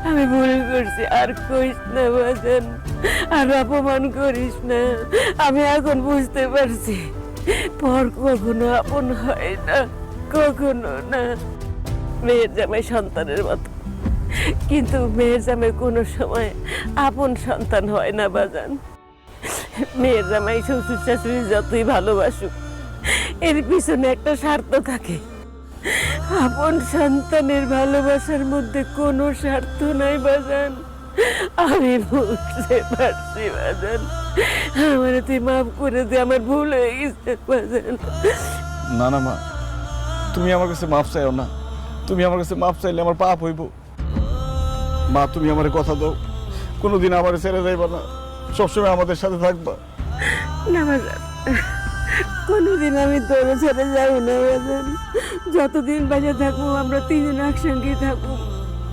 আমি ভুল করছি, আর কইস না বাজান, আর অপমান করিস না। আমি এখন বুঝতে পারছি পর কখনো আপন হয় না, কখনো না। মেয়ের জামাই সন্তানের মতো, কিন্তু মেয়ের জামাই কোনো সময় আপন সন্তান হয় না বাজান। মেয়ের জামাই শ্বশুর শাশুড়ি যতই ভালোবাসুক, এর পিছনে একটা স্বার্থ থাকে। আপন সন্তানের ভালোবাসার মধ্যে কোনো স্বার্থ নাই বাজান। আমি বুঝতে পারছি বাজান, আমার তুই মাফ করে দে, আমার ভুল হয়ে গেছে বাজান। না না মা, তুমি আমার কাছে মাফ চাইও না। তুমি আমার কাছে মাফ চাইলে আমার পাপ হইব। মা, তুমি আমার কথা দাও, কোনোদিন আমার ছেড়ে যাইবা না, সবসময় আমাদের সাথে থাকবা। না বাজান, কোনোদিন আমি তোর ছেড়ে যাবো না বাজান। যতদিন বাজে থাকবো আমরা তিনজন একসঙ্গে থাকবো।